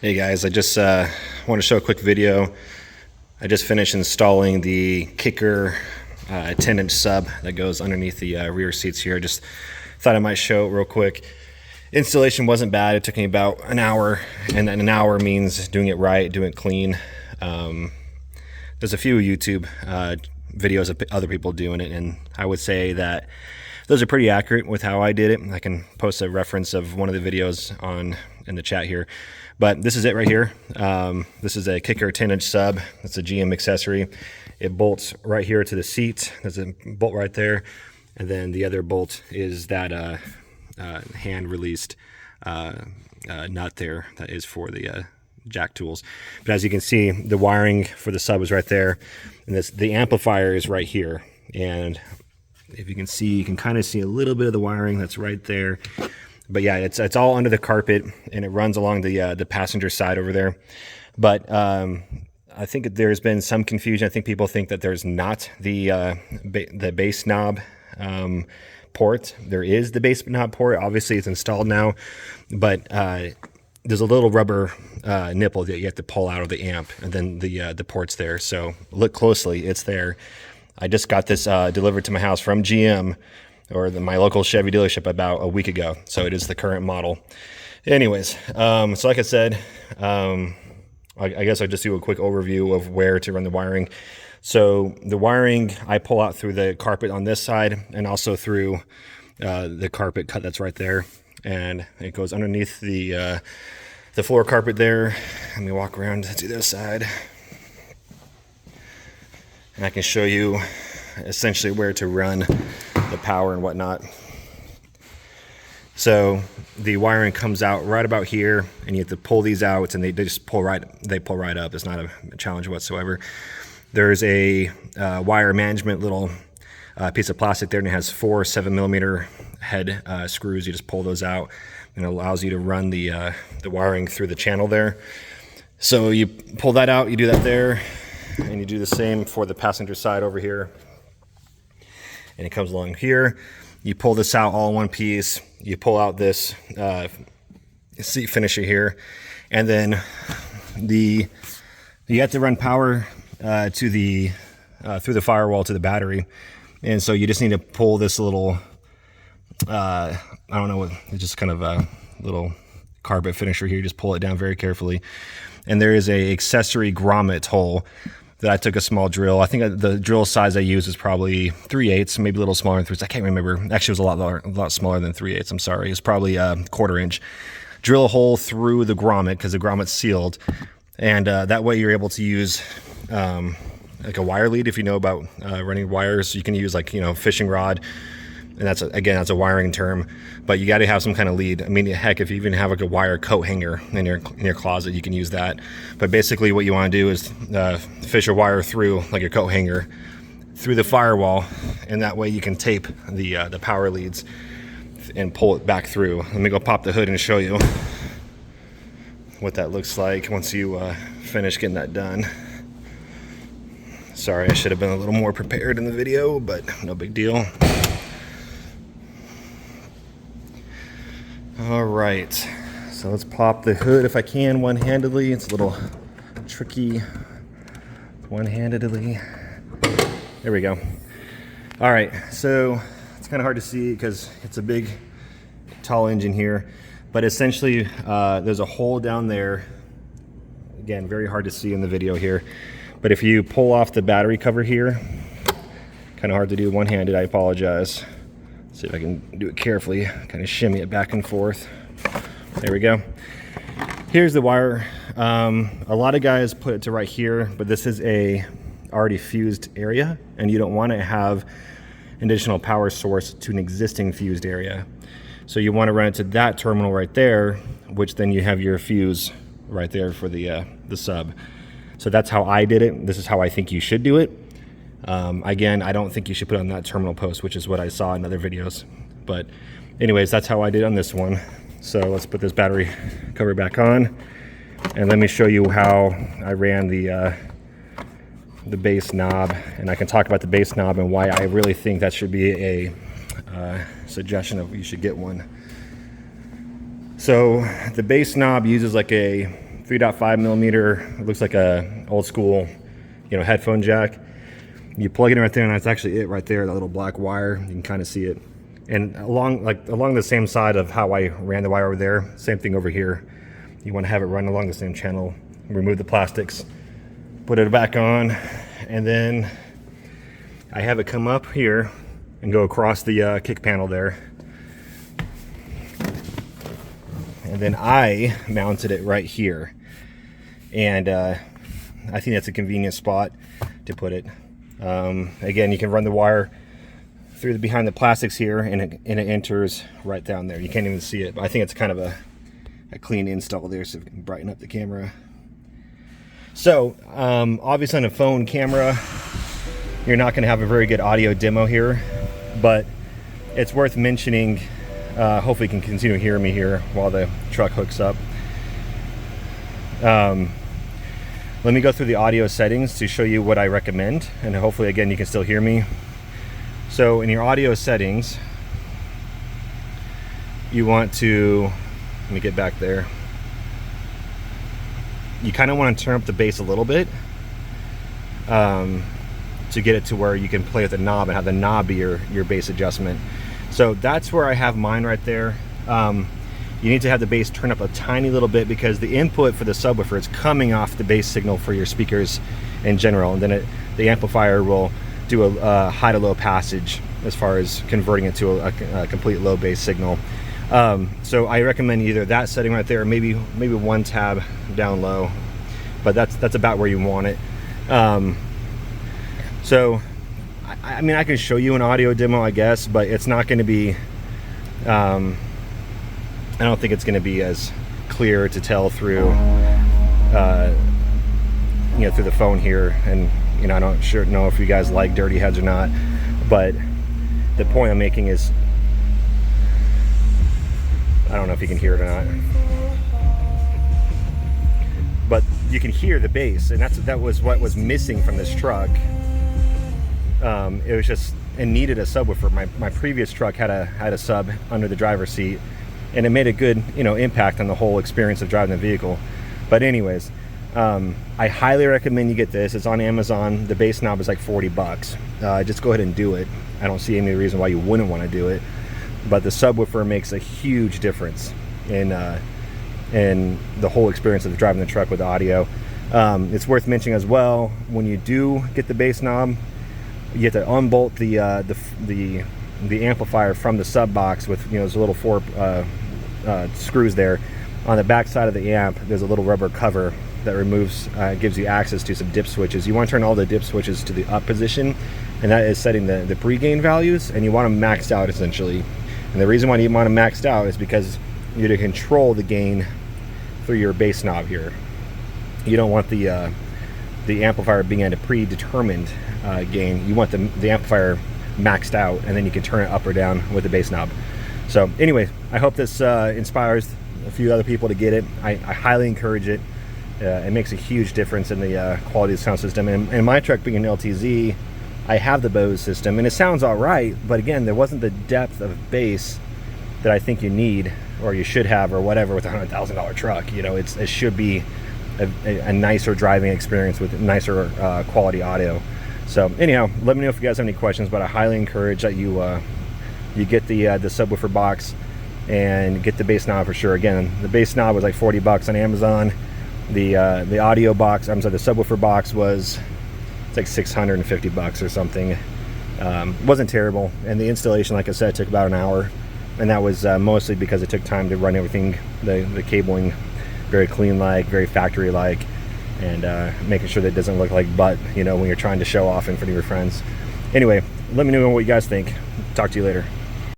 Hey guys, I just want to show a quick video. I just finished installing the Kicker 10-inch sub that goes underneath the rear seats here. Just thought I might show it real quick. Installation wasn't bad. It took me about an hour, and an hour means doing it right, doing it clean. There's a few YouTube videos of other people doing it, and I would say that those are pretty accurate with how I did it. I can post a reference of one of the videos in the chat here. But this is it right here. This is a Kicker 10-inch sub. It's a GM accessory. It bolts right here to the seat. There's a bolt right there. And then the other bolt is that hand-released nut there that is for the jack tools. But as you can see, the wiring for the sub is right there. And the amplifier is right here. And if you can see, you can kind of see a little bit of the wiring that's right there. But yeah, it's all under the carpet, and it runs along the passenger side over there. But I think there's been some confusion. I think people think that there's not the bass knob port. There is the bass knob port. Obviously, it's installed now, but there's a little rubber nipple that you have to pull out of the amp, and then the port's there. So look closely; it's there. I just got this delivered to my house from GM, or my local Chevy dealership, about a week ago. So it is the current model. Anyways, so like I said, I guess I'll just do a quick overview of where to run the wiring. So the wiring I pull out through the carpet on this side, and also through the carpet cut that's right there. And it goes underneath the floor carpet there. Let me walk around to the other side. And I can show you essentially where to run the power and whatnot. So the wiring comes out right about here, and you have to pull these out, and they just pull right up. It's not a challenge whatsoever. There's a wire management little piece of plastic there, and it has 4 7mm head screws. You just pull those out, and it allows you to run the wiring through the channel there. So you pull that out, you do that there, and you do the same for the passenger side over here. And it comes along here. You pull this out all in one piece. You pull out this seat finisher here, and then you have to run power to the through the firewall to the battery, and so you just need to pull this little I don't know what, it's just kind of a little carpet finisher here. You just pull it down very carefully, and there is a accessory grommet hole that I took a small drill. I think the drill size I used is probably 3/8, maybe a little smaller than 3/8. I can't remember. Actually, it was a lot smaller than 3/8. I'm sorry. It's probably a 1/4 inch. Drill a hole through the grommet, because the grommet's sealed, and that way you're able to use like a wire lead. If you know about running wires, you can use, like, fishing rod. And that's a wiring term, but you got to have some kind of lead. I mean, heck, if you even have like a wire coat hanger in your closet, you can use that. But basically, what you want to do is fish a wire through, like a coat hanger, through the firewall, and that way you can tape the power leads and pull it back through. Let me go pop the hood and show you what that looks like once you finish getting that done. Sorry, I should have been a little more prepared in the video, but no big deal. All right, so let's pop the hood if I can one-handedly. It's a little tricky one-handedly. There we go. All right, so it's kind of hard to see because it's a big, tall engine here, but essentially there's a hole down there. Again, very hard to see in the video here, but if you pull off the battery cover here, kind of hard to do one-handed, I apologize. See if I can do it carefully, kind of shimmy it back and forth. There we go. Here's the wire. A lot of guys put it to right here, but this is a already fused area, and you don't want to have an additional power source to an existing fused area. So you want to run it to that terminal right there, which then you have your fuse right there for the sub. So that's how I did it. This is how I think you should do it. Again, I don't think you should put it on that terminal post, which is what I saw in other videos. But anyways, that's how I did on this one. So let's put this battery cover back on, and let me show you how I ran the bass knob. And I can talk about the bass knob and why I really think that should be a suggestion of you should get one. So the bass knob uses like a 3.5 millimeter. It looks like a old school, you know, headphone jack. You plug it in right there, and that's actually it right there, that little black wire. You can kind of see it. And along the same side of how I ran the wire over there, same thing over here. You want to have it run along the same channel. Remove the plastics, put it back on, and then I have it come up here and go across the kick panel there. And then I mounted it right here. And I think that's a convenient spot to put it. Again, you can run the wire through behind the plastics here, and it enters right down there. You can't even see it, but I think it's kind of a clean install there, so we can brighten up the camera. So obviously on a phone camera, you're not going to have a very good audio demo here, but it's worth mentioning. Hopefully you can continue to hear me here while the truck hooks up. Let me go through the audio settings to show you what I recommend, and hopefully again you can still hear me. So in your audio settings, you want to, let me get back there. You kind of want to turn up the bass a little bit to get it to where you can play with the knob and have the knob be your bass adjustment. So that's where I have mine right there. You need to have the bass turn up a tiny little bit because the input for the subwoofer is coming off the bass signal for your speakers in general, and then the amplifier will do a high to low passage as far as converting it to a complete low bass signal. So I recommend either that setting right there, or maybe one tab down low, but that's about where you want it. So I mean, I can show you an audio demo, I guess, but it's not going to be I don't think it's going to be as clear to tell through you know, through the phone here. And you know, I don't sure know if you guys like dirty heads or not, but the point I'm making is, I don't know if you can hear it or not, but you can hear the bass, and that was what was missing from this truck. It was just, it needed a subwoofer. My previous truck had a sub under the driver's seat, and it made a good, you know, impact on the whole experience of driving the vehicle. But anyways, I highly recommend you get this. It's on Amazon. The bass knob is like 40 bucks. Just go ahead and do it. I don't see any reason why you wouldn't want to do it. But the subwoofer makes a huge difference in the whole experience of driving the truck with audio. It's worth mentioning as well, when you do get the bass knob, you have to unbolt the amplifier from the sub box with, you know, there's a little 4 screws there. On the back side of the amp, there's a little rubber cover that removes, gives you access to some dip switches. You want to turn all the dip switches to the up position, and that is setting the pre-gain values, and you want them maxed out essentially. And the reason why you want them maxed out is because you're to control the gain through your bass knob here. You don't want the amplifier being at a predetermined gain. You want the amplifier maxed out, and then you can turn it up or down with the bass knob. So anyway, I hope this inspires a few other people to get it. I highly encourage it. It makes a huge difference in the quality of the sound system. And my truck being an LTZ, I have the Bose system, and it sounds all right, but again, there wasn't the depth of bass that I think you need, or you should have, or whatever, with a $100,000 truck. You know, it should be a nicer driving experience with nicer quality audio. So anyhow, let me know if you guys have any questions, but I highly encourage that you get the subwoofer box and get the bass knob for sure. Again, the bass knob was like 40 bucks on Amazon. The audio box, I'm sorry, the subwoofer box was, it's like 650 bucks or something. Wasn't terrible, and the installation, like I said, took about an hour, and that was mostly because it took time to run everything, the cabling, very clean-like, very factory-like, and making sure that it doesn't look like butt, you know, when you're trying to show off in front of your friends. Anyway, let me know what you guys think. Talk to you later.